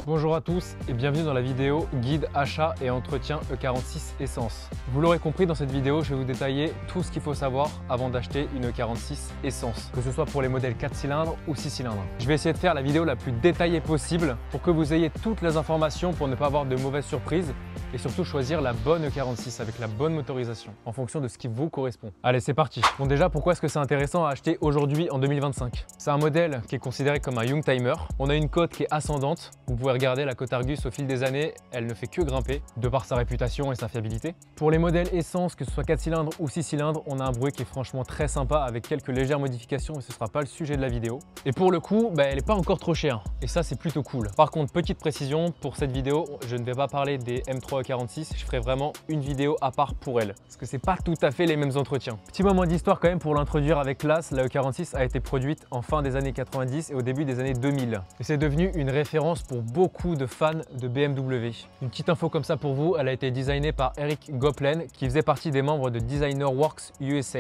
Bonjour à tous et bienvenue dans la vidéo guide achat et entretien E46 Essence. Vous l'aurez compris, dans cette vidéo, je vais vous détailler tout ce qu'il faut savoir avant d'acheter une E46 Essence, que ce soit pour les modèles 4 cylindres ou 6 cylindres. Je vais essayer de faire la vidéo la plus détaillée possible pour que vous ayez toutes les informations pour ne pas avoir de mauvaises surprises et surtout choisir la bonne E46 avec la bonne motorisation en fonction de ce qui vous correspond. Allez, c'est parti. Bon, déjà, pourquoi est-ce que c'est intéressant à acheter aujourd'hui en 2025? C'est un modèle qui est considéré comme un Youngtimer. On a une cote qui est ascendante. Vous pouvez regarder la cote Argus au fil des années, elle ne fait que grimper de par sa réputation et sa fiabilité. Pour les modèles essence, que ce soit 4 cylindres ou 6 cylindres, on a un bruit qui est franchement très sympa avec quelques légères modifications, mais ce ne sera pas le sujet de la vidéo. Et pour le coup, elle n'est pas encore trop chère et ça c'est plutôt cool. Par contre, petite précision, pour cette vidéo, je ne vais pas parler des M3 E46, je ferai vraiment une vidéo à part pour elle parce que c'est pas tout à fait les mêmes entretiens. Petit moment d'histoire quand même pour l'introduire avec classe, la E46 a été produite en fin des années 90 et au début des années 2000. Et c'est devenu une référence pour beaucoup de fans de BMW. Une petite info comme ça pour vous, elle a été designée par Eric Goplen qui faisait partie des membres de Designer Works USA.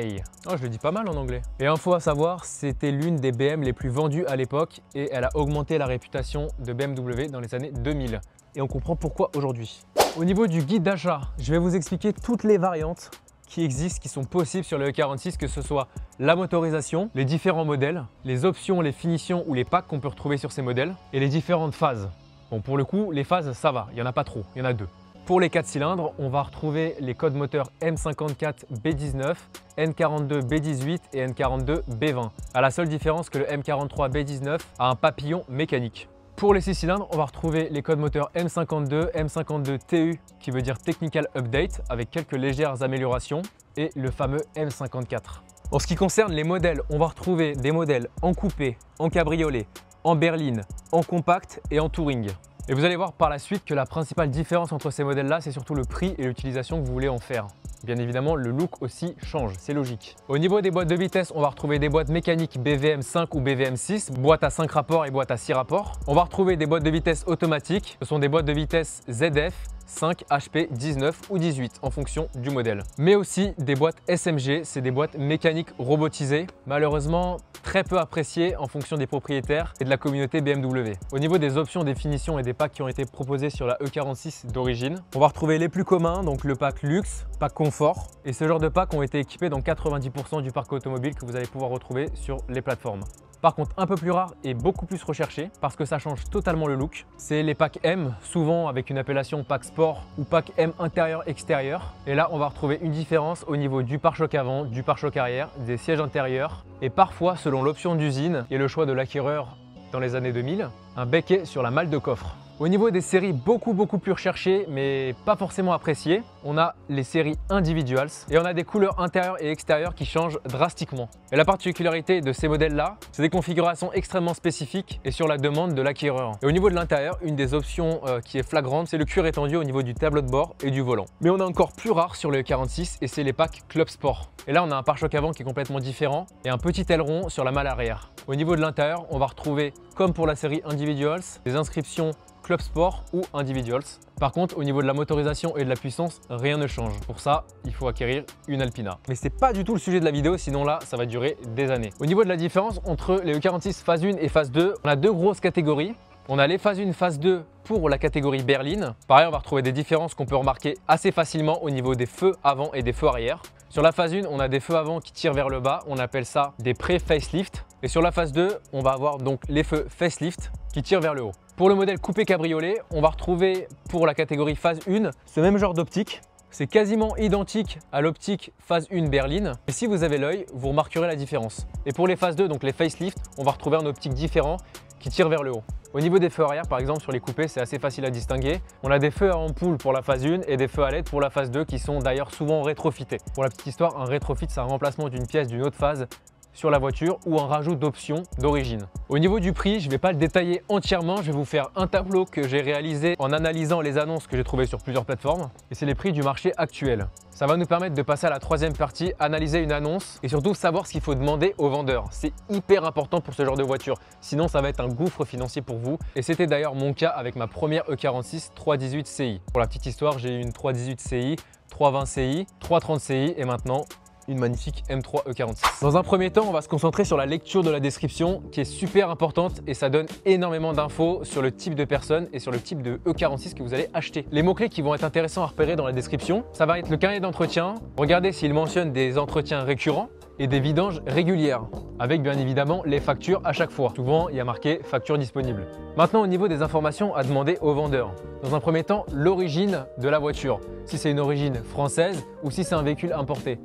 Oh, je le dis pas mal en anglais. Et info à savoir, c'était l'une des BM les plus vendues à l'époque et elle a augmenté la réputation de BMW dans les années 2000. Et on comprend pourquoi aujourd'hui. Au niveau du guide d'achat, je vais vous expliquer toutes les variantes qui existent, qui sont possibles sur le E46, que ce soit la motorisation, les différents modèles, les options, les finitions ou les packs qu'on peut retrouver sur ces modèles et les différentes phases. Bon, pour le coup, les phases, ça va, il n'y en a pas trop, il y en a deux. Pour les 4 cylindres, on va retrouver les codes moteurs M54B19, N42B18 et N42B20. À la seule différence que le M43B19 a un papillon mécanique. Pour les 6 cylindres, on va retrouver les codes moteurs M52, M52TU qui veut dire Technical Update avec quelques légères améliorations et le fameux M54. En ce qui concerne les modèles, on va retrouver des modèles en coupé, en cabriolet, en berline, en compact et en touring. Et vous allez voir par la suite que la principale différence entre ces modèles-là, c'est surtout le prix et l'utilisation que vous voulez en faire. Bien évidemment, le look aussi change, c'est logique. Au niveau des boîtes de vitesse, on va retrouver des boîtes mécaniques BVM5 ou BVM6, boîtes à 5 rapports et boîtes à 6 rapports. On va retrouver des boîtes de vitesse automatiques, ce sont des boîtes de vitesse ZF, 5, HP, 19 ou 18 en fonction du modèle. Mais aussi des boîtes SMG, c'est des boîtes mécaniques robotisées, malheureusement très peu appréciées en fonction des propriétaires et de la communauté BMW. Au niveau des options, des finitions et des packs qui ont été proposés sur la E46 d'origine, on va retrouver les plus communs, donc le pack luxe, pack confort, et ce genre de packs ont été équipés dans 90% du parc automobile que vous allez pouvoir retrouver sur les plateformes. Par contre, un peu plus rare et beaucoup plus recherché parce que ça change totalement le look. C'est les packs M, souvent avec une appellation pack sport ou pack M intérieur-extérieur. Et là, on va retrouver une différence au niveau du pare-choc avant, du pare-choc arrière, des sièges intérieurs et parfois, selon l'option d'usine et le choix de l'acquéreur dans les années 2000, un becquet sur la malle de coffre. Au niveau des séries beaucoup plus recherchées mais pas forcément appréciées, on a les séries individuals et on a des couleurs intérieures et extérieures qui changent drastiquement. Et la particularité de ces modèles-là, c'est des configurations extrêmement spécifiques et sur la demande de l'acquéreur. Et au niveau de l'intérieur, une des options qui est flagrante, c'est le cuir étendu au niveau du tableau de bord et du volant. Mais on a encore plus rare sur le E46 et c'est les packs Club Sport. Et là, on a un pare-choc avant qui est complètement différent et un petit aileron sur la malle arrière. Au niveau de l'intérieur, on va retrouver, comme pour la série Individuals, des inscriptions Club Sport ou Individuals. Par contre, au niveau de la motorisation et de la puissance, rien ne change. Pour ça, il faut acquérir une Alpina. Mais c'est pas du tout le sujet de la vidéo, sinon là, ça va durer des années. Au niveau de la différence entre les E46 phase 1 et phase 2, on a deux grosses catégories. On a les phase 1, phase 2 pour la catégorie berline. Pareil, on va retrouver des différences qu'on peut remarquer assez facilement au niveau des feux avant et des feux arrière. Sur la phase 1, on a des feux avant qui tirent vers le bas, on appelle ça des pré-facelift. Et sur la phase 2, on va avoir donc les feux facelift qui tirent vers le haut. Pour le modèle coupé cabriolet, on va retrouver pour la catégorie phase 1 ce même genre d'optique. C'est quasiment identique à l'optique phase 1 berline. Et si vous avez l'œil, vous remarquerez la différence. Et pour les phases 2, donc les facelift, on va retrouver un optique différent qui tire vers le haut. Au niveau des feux arrière, par exemple, sur les coupés, c'est assez facile à distinguer. On a des feux à ampoule pour la phase 1 et des feux à LED pour la phase 2 qui sont d'ailleurs souvent rétrofités. Pour la petite histoire, un rétrofit, c'est un remplacement d'une pièce d'une autre phase sur la voiture ou un rajout d'options d'origine. Au niveau du prix, je ne vais pas le détailler entièrement, je vais vous faire un tableau que j'ai réalisé en analysant les annonces que j'ai trouvées sur plusieurs plateformes et c'est les prix du marché actuel. Ça va nous permettre de passer à la troisième partie, analyser une annonce et surtout savoir ce qu'il faut demander aux vendeurs. C'est hyper important pour ce genre de voiture, sinon ça va être un gouffre financier pour vous. Et c'était d'ailleurs mon cas avec ma première E46 318 CI. Pour la petite histoire, j'ai eu une 318 CI, 320 CI, 330 CI et maintenant une magnifique M3 E46. Dans un premier temps, on va se concentrer sur la lecture de la description qui est super importante et ça donne énormément d'infos sur le type de personne et sur le type de E46 que vous allez acheter. Les mots-clés qui vont être intéressants à repérer dans la description, ça va être le carnet d'entretien. Regardez s'il mentionne des entretiens récurrents et des vidanges régulières, avec bien évidemment les factures à chaque fois. Souvent, il y a marqué facture disponible. Maintenant, au niveau des informations à demander au vendeur. Dans un premier temps, l'origine de la voiture. Si c'est une origine française ou si c'est un véhicule importé.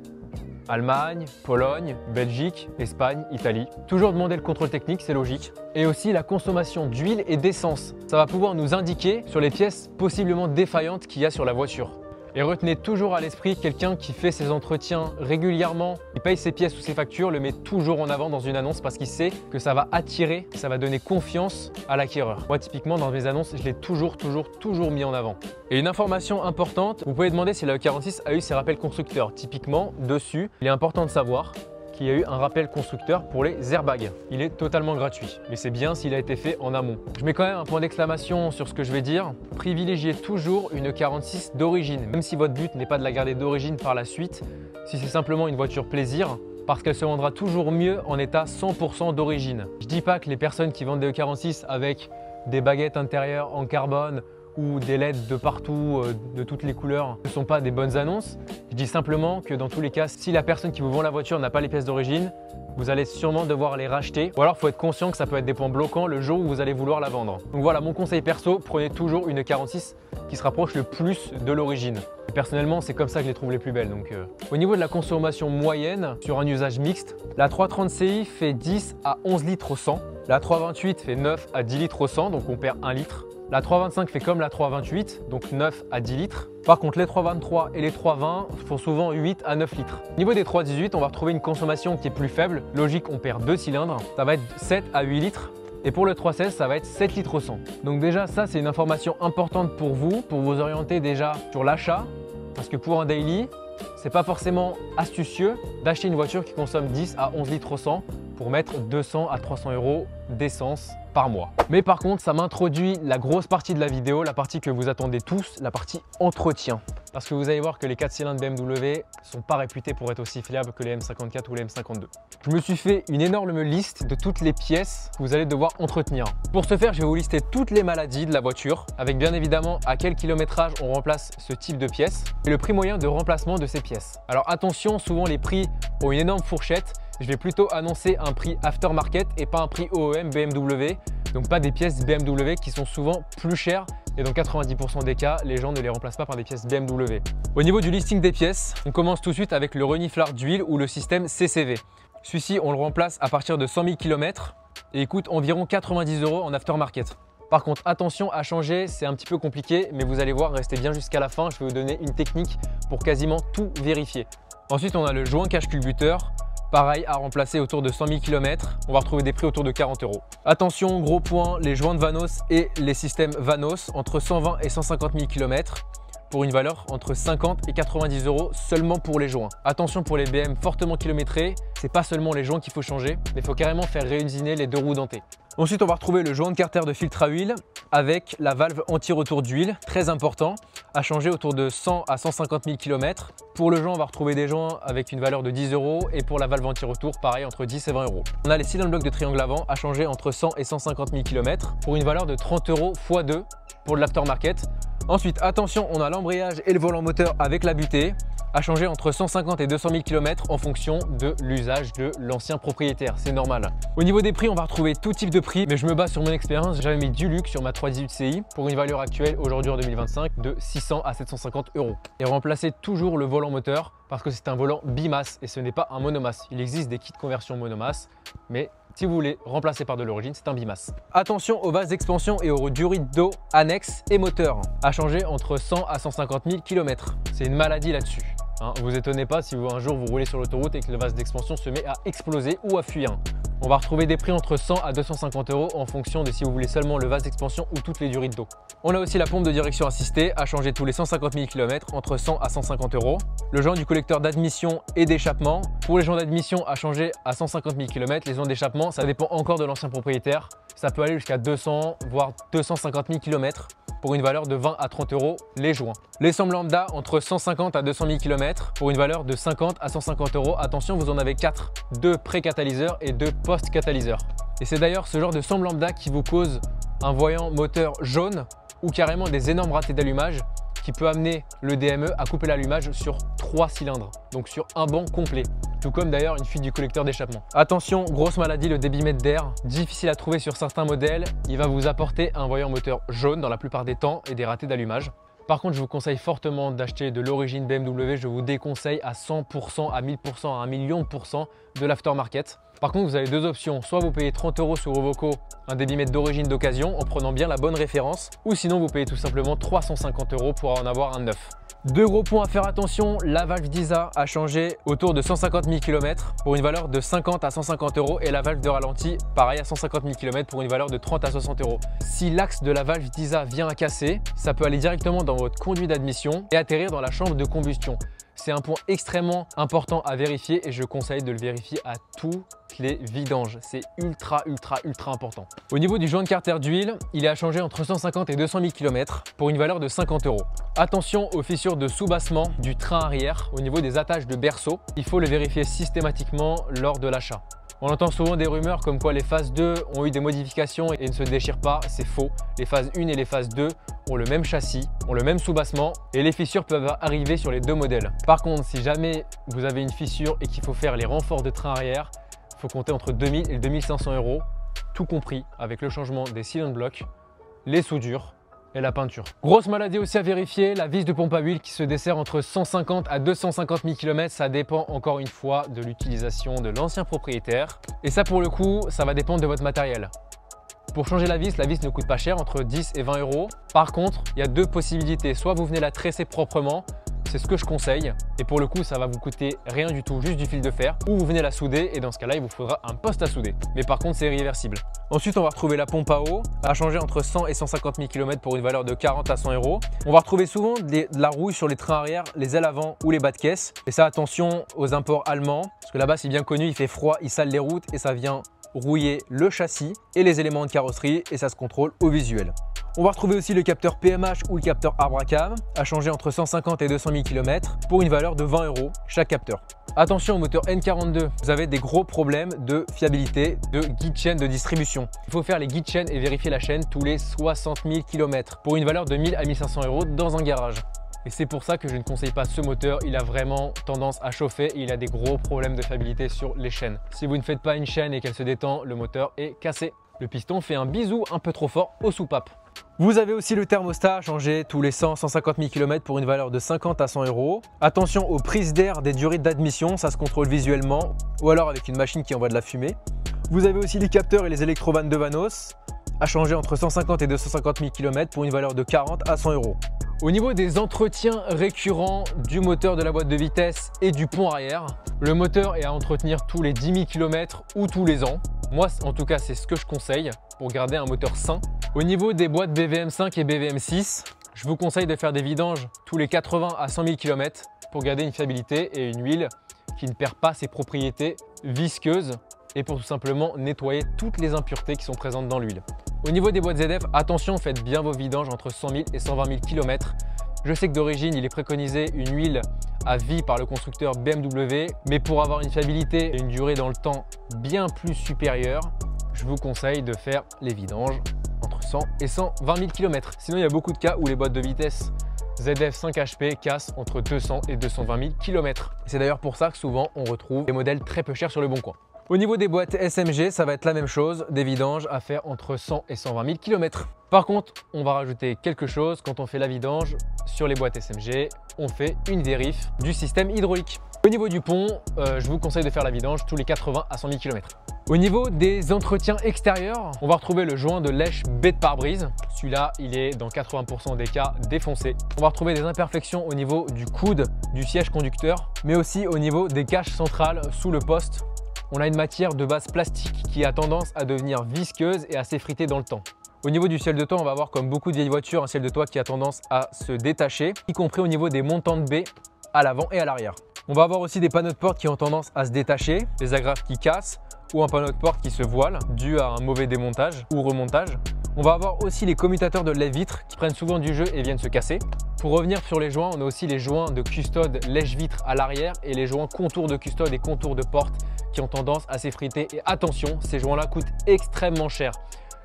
Allemagne, Pologne, Belgique, Espagne, Italie. Toujours demander le contrôle technique, c'est logique. Et aussi la consommation d'huile et d'essence. Ça va pouvoir nous indiquer sur les pièces possiblement défaillantes qu'il y a sur la voiture. Et retenez toujours à l'esprit, quelqu'un qui fait ses entretiens régulièrement, qui paye ses pièces ou ses factures, le met toujours en avant dans une annonce parce qu'il sait que ça va attirer, ça va donner confiance à l'acquéreur. Moi, typiquement, dans mes annonces, je l'ai toujours mis en avant. Et une information importante, vous pouvez demander si la E46 a eu ses rappels constructeurs. Typiquement, dessus, il est important de savoir qu'il y a eu un rappel constructeur pour les airbags. Il est totalement gratuit, mais c'est bien s'il a été fait en amont. Je mets quand même un point d'exclamation sur ce que je vais dire. Privilégiez toujours une 46 d'origine, même si votre but n'est pas de la garder d'origine par la suite, si c'est simplement une voiture plaisir, parce qu'elle se vendra toujours mieux en état 100% d'origine. Je dis pas que les personnes qui vendent des E46 avec des baguettes intérieures en carbone ou des LED de partout, de toutes les couleurs, ne sont pas des bonnes annonces. Je dis simplement que dans tous les cas, si la personne qui vous vend la voiture n'a pas les pièces d'origine, vous allez sûrement devoir les racheter. Ou alors, il faut être conscient que ça peut être des points bloquants le jour où vous allez vouloir la vendre. Donc voilà, mon conseil perso, prenez toujours une 46 qui se rapproche le plus de l'origine. Personnellement, c'est comme ça que je les trouve les plus belles. Donc, Au niveau de la consommation moyenne, sur un usage mixte, la 330 Ci fait 10 à 11 litres au 100. La 328 fait 9 à 10 litres au 100, donc on perd 1 litre. La 325 fait comme la 328, donc 9 à 10 litres. Par contre, les 323 et les 320 font souvent 8 à 9 litres. Au niveau des 318, on va retrouver une consommation qui est plus faible. Logique, on perd 2 cylindres. Ça va être 7 à 8 litres. Et pour le 316, ça va être 7 litres au 100. Donc déjà, ça, c'est une information importante pour vous orienter déjà sur l'achat. Parce que pour un daily, c'est pas forcément astucieux d'acheter une voiture qui consomme 10 à 11 litres au 100 pour mettre 200 à 300 € d'essence par mois. Mais par contre, ça m'introduit la grosse partie de la vidéo, la partie que vous attendez tous, la partie entretien. Parce que vous allez voir que les 4 cylindres BMW sont pas réputés pour être aussi fiables que les M54 ou les M52. Je me suis fait une énorme liste de toutes les pièces que vous allez devoir entretenir. Pour ce faire, je vais vous lister toutes les maladies de la voiture, avec bien évidemment à quel kilométrage on remplace ce type de pièces et le prix moyen de remplacement de ces pièces. Alors attention, souvent les prix ont une énorme fourchette. Je vais plutôt annoncer un prix aftermarket et pas un prix OEM BMW. Donc pas des pièces BMW qui sont souvent plus chères et dans 90% des cas, les gens ne les remplacent pas par des pièces BMW. Au niveau du listing des pièces, on commence tout de suite avec le reniflard d'huile ou le système CCV. Celui-ci, on le remplace à partir de 100 000 km et il coûte environ 90 € en aftermarket. Par contre, attention à changer, c'est un petit peu compliqué, mais vous allez voir, restez bien jusqu'à la fin. Je vais vous donner une technique pour quasiment tout vérifier. Ensuite, on a le joint cache-culbuteur. Pareil, à remplacer autour de 100 000 km, on va retrouver des prix autour de 40 €. Attention, gros point, les joints de Vanos et les systèmes Vanos entre 120 et 150 000 km pour une valeur entre 50 et 90 € seulement pour les joints. Attention pour les BM fortement kilométrés, c'est pas seulement les joints qu'il faut changer, mais il faut carrément faire réusiner les deux roues dentées. Ensuite, on va retrouver le joint de carter de filtre à huile avec la valve anti-retour d'huile, très important, à changer autour de 100 à 150 000 km. Pour le joint, on va retrouver des joints avec une valeur de 10 € et pour la valve anti-retour, pareil, entre 10 et 20 €. On a les cylindres blocs de triangle avant à changer entre 100 et 150 000 km pour une valeur de 30 € x 2 pour de l'aftermarket. Ensuite, attention, on a l'embrayage et le volant moteur avec la butée à changer entre 150 et 200 000 km en fonction de l'usage de l'ancien propriétaire, c'est normal. Au niveau des prix, on va retrouver tout type de prix, mais je me base sur mon expérience. J'avais mis du luxe sur ma 318 Ci pour une valeur actuelle aujourd'hui en 2025 de 600 à 750 €. Et remplacez toujours le volant moteur parce que c'est un volant bimasse et ce n'est pas un monomasse. Il existe des kits conversion monomasse, mais si vous voulez remplacer par de l'origine, c'est un bimasse. Attention aux vases d'expansion et aux durite d'eau annexes et moteurs à changer entre 100 à 150 000 km. C'est une maladie là-dessus. Vous étonnez pas si un jour vous roulez sur l'autoroute et que le vase d'expansion se met à exploser ou à fuir. On va retrouver des prix entre 100 à 250 € en fonction de si vous voulez seulement le vase d'expansion ou toutes les durites d'eau. On a aussi la pompe de direction assistée à changer tous les 150 000 km entre 100 à 150 €. Le joint du collecteur d'admission et d'échappement. Pour les joints d'admission à changer à 150 000 km, les joints d'échappement, ça dépend encore de l'ancien propriétaire. Ça peut aller jusqu'à 200 voire 250 000 km pour une valeur de 20 à 30 € les joints. Les sembles lambda entre 150 à 200 000 km pour une valeur de 50 à 150 €. Attention, vous en avez 4, 2 pré-catalyseurs et 2 post-catalyseurs. Et c'est d'ailleurs ce genre de semble lambda qui vous cause un voyant moteur jaune ou carrément des énormes ratés d'allumage qui peut amener le DME à couper l'allumage sur 3 cylindres, donc sur un banc complet. Tout comme d'ailleurs une fuite du collecteur d'échappement. Attention, grosse maladie, le débitmètre d'air, difficile à trouver sur certains modèles. Il va vous apporter un voyant moteur jaune dans la plupart des temps et des ratés d'allumage. Par contre, je vous conseille fortement d'acheter de l'origine BMW. Je vous déconseille à 100%, à 1000%, à 1 million de % de l'aftermarket. Par contre, vous avez deux options. Soit vous payez 30 € sur Rovoco un débitmètre d'origine d'occasion en prenant bien la bonne référence. Ou sinon, vous payez tout simplement 350 € pour en avoir un neuf. Deux gros points à faire attention, la valve d'ISA a changé autour de 150 000 km pour une valeur de 50 à 150 € et la valve de ralenti, pareil à 150 000 km pour une valeur de 30 à 60 €. Si l'axe de la valve d'ISA vient à casser, ça peut aller directement dans votre conduit d'admission et atterrir dans la chambre de combustion. C'est un point extrêmement important à vérifier et je conseille de le vérifier à tous les vidanges. C'est ultra important. Au niveau du joint de carter d'huile, il est à changer entre 150 et 200 000 km pour une valeur de 50 €. Attention aux fissures de soubassement du train arrière au niveau des attaches de berceau. Il faut le vérifier systématiquement lors de l'achat. On entend souvent des rumeurs comme quoi les phases 2 ont eu des modifications et ne se déchirent pas, c'est faux. Les phases 1 et les phases 2 ont le même châssis, ont le même soubassement et les fissures peuvent arriver sur les deux modèles. Par contre, si jamais vous avez une fissure et qu'il faut faire les renforts de train arrière, il faut compter entre 2000 et 2500 €, tout compris avec le changement des cylindres blocs, les soudures et la peinture. Grosse maladie aussi à vérifier, la vis de pompe à huile qui se dessert entre 150 à 250 000 km. Ça dépend encore une fois de l'utilisation de l'ancien propriétaire. Et ça pour le coup, ça va dépendre de votre matériel. Pour changer la vis ne coûte pas cher, entre 10 et 20 €. Par contre, il y a deux possibilités. Soit vous venez la tresser proprement, c'est ce que je conseille. Et pour le coup, ça va vous coûter rien du tout, juste du fil de fer. Ou vous venez la souder et dans ce cas-là, il vous faudra un poste à souder. Mais par contre, c'est réversible. Ensuite, on va retrouver la pompe à eau à changer entre 100 et 150 000 km pour une valeur de 40 à 100 €. On va retrouver souvent de la rouille sur les trains arrière, les ailes avant ou les bas de caisse. Et ça, attention aux imports allemands, parce que là-bas, c'est bien connu, il fait froid, il sale les routes et ça vient rouiller le châssis et les éléments de carrosserie et ça se contrôle au visuel. On va retrouver aussi le capteur PMH ou le capteur Abracam à changer entre 150 et 200 000 km pour une valeur de 20 € chaque capteur. Attention au moteur N42, vous avez des gros problèmes de fiabilité de guide chaîne de distribution. Il faut faire les guides chaîne et vérifier la chaîne tous les 60 000 km pour une valeur de 1000 à 1500 € dans un garage. Et c'est pour ça que je ne conseille pas ce moteur, il a vraiment tendance à chauffer et il a des gros problèmes de fiabilité sur les chaînes. Si vous ne faites pas une chaîne et qu'elle se détend, le moteur est cassé. Le piston fait un bisou un peu trop fort aux soupapes. Vous avez aussi le thermostat à changer tous les 100-150 000 km pour une valeur de 50 à 100 €. Attention aux prises d'air des durées d'admission, ça se contrôle visuellement ou alors avec une machine qui envoie de la fumée. Vous avez aussi les capteurs et les électrovannes de Vanos à changer entre 150 et 250 000 km pour une valeur de 40 à 100 €. Au niveau des entretiens récurrents du moteur de la boîte de vitesse et du pont arrière, le moteur est à entretenir tous les 10 000 km ou tous les ans. Moi, en tout cas, c'est ce que je conseille pour garder un moteur sain. Au niveau des boîtes BVM5 et BVM6, je vous conseille de faire des vidanges tous les 80 à 100 000 km pour garder une fiabilité et une huile qui ne perd pas ses propriétés visqueuses et pour tout simplement nettoyer toutes les impuretés qui sont présentes dans l'huile. Au niveau des boîtes ZF, attention, faites bien vos vidanges entre 100 000 et 120 000 km. Je sais que d'origine, il est préconisé une huile à vie par le constructeur BMW, mais pour avoir une fiabilité et une durée dans le temps bien plus supérieure, je vous conseille de faire les vidanges entre 100 et 120 000 km. Sinon, il y a beaucoup de cas où les boîtes de vitesse ZF 5 HP cassent entre 200 et 220 000 km. C'est d'ailleurs pour ça que souvent, on retrouve des modèles très peu chers sur le bon coin. Au niveau des boîtes SMG, ça va être la même chose, des vidanges à faire entre 100 et 120 000 km. Par contre, on va rajouter quelque chose quand on fait la vidange sur les boîtes SMG, on fait une vérif du système hydraulique. Au niveau du pont, je vous conseille de faire la vidange tous les 80 à 100 000 km. Au niveau des entretiens extérieurs, on va retrouver le joint de lèche baie de pare-brise. Celui-là, il est dans 80% des cas défoncé. On va retrouver des imperfections au niveau du coude du siège conducteur, mais aussi au niveau des caches centrales sous le poste. On a une matière de base plastique qui a tendance à devenir visqueuse et à s'effriter dans le temps. Au niveau du ciel de toit, on va avoir comme beaucoup de vieilles voitures un ciel de toit qui a tendance à se détacher, y compris au niveau des montants de baies à l'avant et à l'arrière. On va avoir aussi des panneaux de porte qui ont tendance à se détacher, des agrafes qui cassent ou un panneau de porte qui se voile dû à un mauvais démontage ou remontage. On va avoir aussi les commutateurs de lèche-vitre qui prennent souvent du jeu et viennent se casser. Pour revenir sur les joints, on a aussi les joints de custode lèche-vitre à l'arrière et les joints contours de custode et contours de porte qui ont tendance à s'effriter. Et attention, ces joints-là coûtent extrêmement cher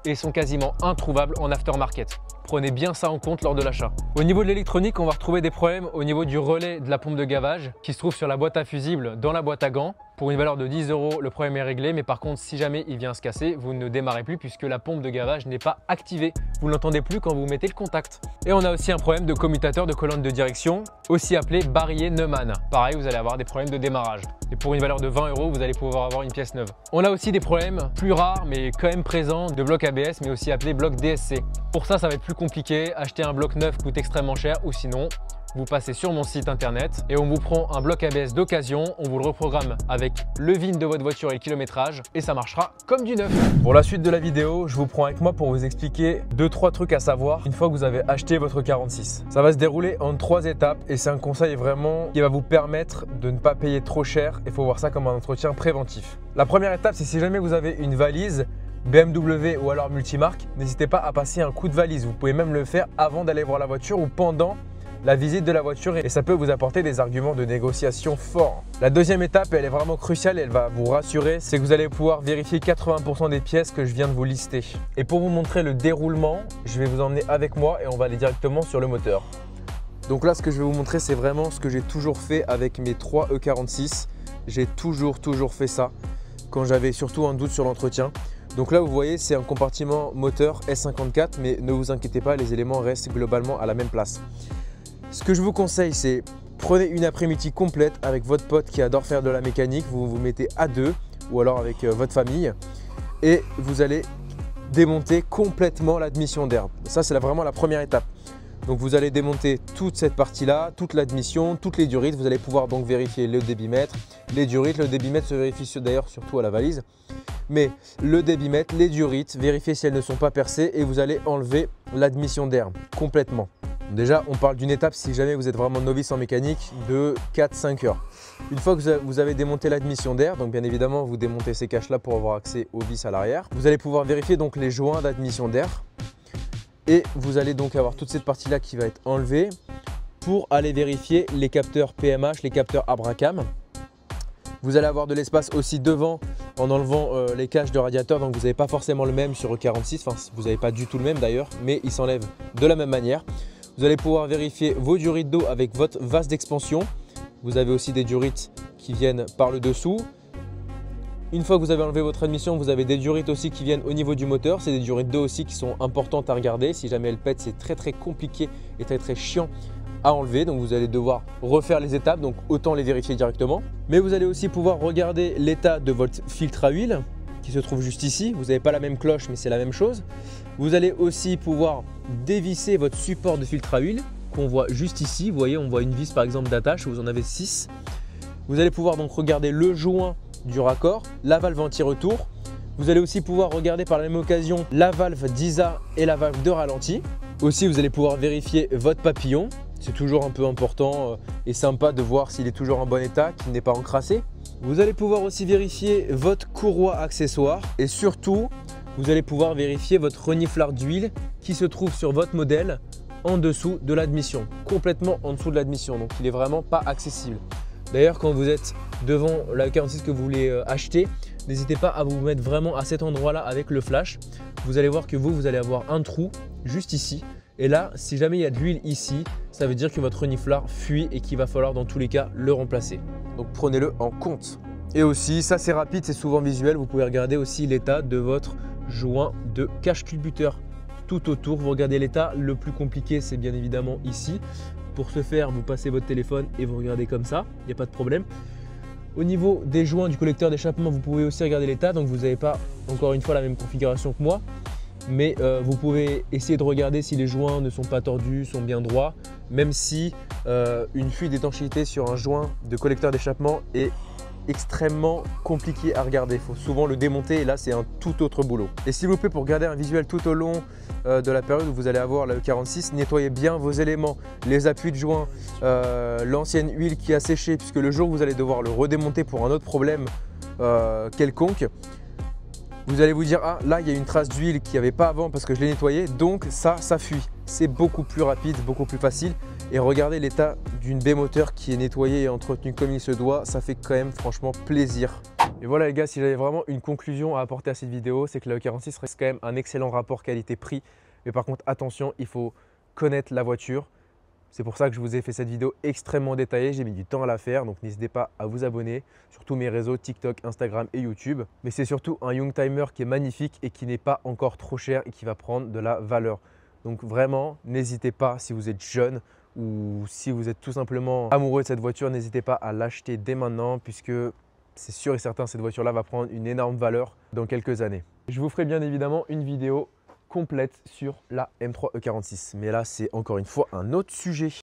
et sont quasiment introuvables en aftermarket. Prenez bien ça en compte lors de l'achat. Au niveau de l'électronique, on va retrouver des problèmes au niveau du relais de la pompe de gavage qui se trouve sur la boîte à fusible dans la boîte à gants. Pour une valeur de 10 €, le problème est réglé, mais par contre, si jamais il vient se casser, vous ne démarrez plus puisque la pompe de gavage n'est pas activée. Vous ne l'entendez plus quand vous mettez le contact. Et on a aussi un problème de commutateur de colonne de direction, aussi appelé barillet Neumann. Pareil, vous allez avoir des problèmes de démarrage. Et pour une valeur de 20 €, vous allez pouvoir avoir une pièce neuve. On a aussi des problèmes plus rares, mais quand même présents, de bloc ABS, mais aussi appelé bloc DSC. Pour ça, ça va être plus compliqué. Acheter un bloc neuf coûte extrêmement cher, ou sinon, vous passez sur mon site internet et on vous prend un bloc ABS d'occasion, on vous le reprogramme avec le VIN de votre voiture et le kilométrage et ça marchera comme du neuf. Pour la suite de la vidéo, je vous prends avec moi pour vous expliquer 2-3 trucs à savoir une fois que vous avez acheté votre 46. Ça va se dérouler en 3 étapes et c'est un conseil vraiment qui va vous permettre de ne pas payer trop cher. Il faut voir ça comme un entretien préventif. La première étape, c'est si jamais vous avez une valise BMW ou alors multimarque, n'hésitez pas à passer un coup de valise. Vous pouvez même le faire avant d'aller voir la voiture ou pendant la visite de la voiture et ça peut vous apporter des arguments de négociation forts. La deuxième étape, elle est vraiment cruciale et elle va vous rassurer, c'est que vous allez pouvoir vérifier 80% des pièces que je viens de vous lister. Et pour vous montrer le déroulement, je vais vous emmener avec moi et on va aller directement sur le moteur. Donc là, ce que je vais vous montrer, c'est vraiment ce que j'ai toujours fait avec mes 3 E46. J'ai toujours fait ça quand j'avais surtout un doute sur l'entretien. Donc là, vous voyez, c'est un compartiment moteur S54, mais ne vous inquiétez pas, les éléments restent globalement à la même place. Ce que je vous conseille, c'est prenez une après-midi complète avec votre pote qui adore faire de la mécanique. Vous vous mettez à deux ou alors avec votre famille et vous allez démonter complètement l'admission d'air. Ça, c'est vraiment la première étape. Donc, vous allez démonter toute cette partie-là, toute l'admission, toutes les durites. Vous allez pouvoir donc vérifier le débitmètre, les durites. Le débitmètre se vérifie d'ailleurs surtout à la valise. Mais le débitmètre, les durites, vérifiez si elles ne sont pas percées et vous allez enlever l'admission d'air complètement. Déjà, on parle d'une étape, si jamais vous êtes vraiment novice en mécanique, de 4-5 heures. Une fois que vous avez démonté l'admission d'air, donc bien évidemment, vous démontez ces caches-là pour avoir accès aux vis à l'arrière. Vous allez pouvoir vérifier donc les joints d'admission d'air et vous allez donc avoir toute cette partie-là qui va être enlevée pour aller vérifier les capteurs PMH, les capteurs Abracam. Vous allez avoir de l'espace aussi devant en enlevant les caches de radiateur, donc vous n'avez pas forcément le même sur E46, enfin vous n'avez pas du tout le même d'ailleurs, mais il s'enlève de la même manière. Vous allez pouvoir vérifier vos durites d'eau avec votre vase d'expansion. Vous avez aussi des durites qui viennent par le dessous. Une fois que vous avez enlevé votre admission, vous avez des durites aussi qui viennent au niveau du moteur. C'est des durites d'eau aussi qui sont importantes à regarder. Si jamais elles pètent, c'est très compliqué et très chiant à enlever. Donc vous allez devoir refaire les étapes, donc autant les vérifier directement. Mais vous allez aussi pouvoir regarder l'état de votre filtre à huile qui se trouve juste ici. Vous n'avez pas la même cloche, mais c'est la même chose. Vous allez aussi pouvoir dévisser votre support de filtre à huile qu'on voit juste ici. Vous voyez, on voit une vis par exemple d'attache, vous en avez 6. Vous allez pouvoir donc regarder le joint du raccord, la valve anti-retour. Vous allez aussi pouvoir regarder par la même occasion la valve d'ISA et la valve de ralenti. Aussi, vous allez pouvoir vérifier votre papillon. C'est toujours un peu important et sympa de voir s'il est toujours en bon état, qu'il n'est pas encrassé. Vous allez pouvoir aussi vérifier votre courroie accessoire et surtout, vous allez pouvoir vérifier votre reniflard d'huile qui se trouve sur votre modèle en dessous de l'admission, complètement en dessous de l'admission, donc il n'est vraiment pas accessible. D'ailleurs, quand vous êtes devant la 46 que vous voulez acheter, n'hésitez pas à vous mettre vraiment à cet endroit-là avec le flash. Vous allez voir que vous allez avoir un trou juste ici. Et là, si jamais il y a de l'huile ici, ça veut dire que votre reniflard fuit et qu'il va falloir dans tous les cas le remplacer. Donc prenez-le en compte. Et aussi, ça c'est rapide, c'est souvent visuel, vous pouvez regarder aussi l'état de votre joint de cache culbuteur tout autour. Vous regardez l'état, le plus compliqué c'est bien évidemment ici. Pour ce faire, vous passez votre téléphone et vous regardez comme ça, il n'y a pas de problème. Au niveau des joints du collecteur d'échappement, vous pouvez aussi regarder l'état, donc vous n'avez pas encore une fois la même configuration que moi. Mais vous pouvez essayer de regarder si les joints ne sont pas tordus, sont bien droits, même si une fuite d'étanchéité sur un joint de collecteur d'échappement est extrêmement compliqué à regarder. Il faut souvent le démonter et là c'est un tout autre boulot. Et s'il vous plaît, pour garder un visuel tout au long de la période où vous allez avoir la E46, nettoyez bien vos éléments, les appuis de joint, l'ancienne huile qui a séché, puisque le jour où vous allez devoir le redémonter pour un autre problème quelconque, vous allez vous dire ah là il y a une trace d'huile qu'il n'y avait pas avant parce que je l'ai nettoyé, donc ça fuit. C'est beaucoup plus rapide, beaucoup plus facile. Et regardez l'état d'une baie moteur qui est nettoyée et entretenue comme il se doit, ça fait quand même franchement plaisir. Et voilà les gars, si j'avais vraiment une conclusion à apporter à cette vidéo, c'est que la E46 reste quand même un excellent rapport qualité-prix. Mais par contre attention, il faut connaître la voiture. C'est pour ça que je vous ai fait cette vidéo extrêmement détaillée, j'ai mis du temps à la faire, donc n'hésitez pas à vous abonner sur tous mes réseaux TikTok, Instagram et YouTube. Mais c'est surtout un Youngtimer qui est magnifique et qui n'est pas encore trop cher et qui va prendre de la valeur. Donc vraiment, n'hésitez pas si vous êtes jeune ou si vous êtes tout simplement amoureux de cette voiture, n'hésitez pas à l'acheter dès maintenant puisque c'est sûr et certain cette voiture-là va prendre une énorme valeur dans quelques années. Je vous ferai bien évidemment une vidéo complète sur la M3 E46. Mais là, c'est encore une fois un autre sujet.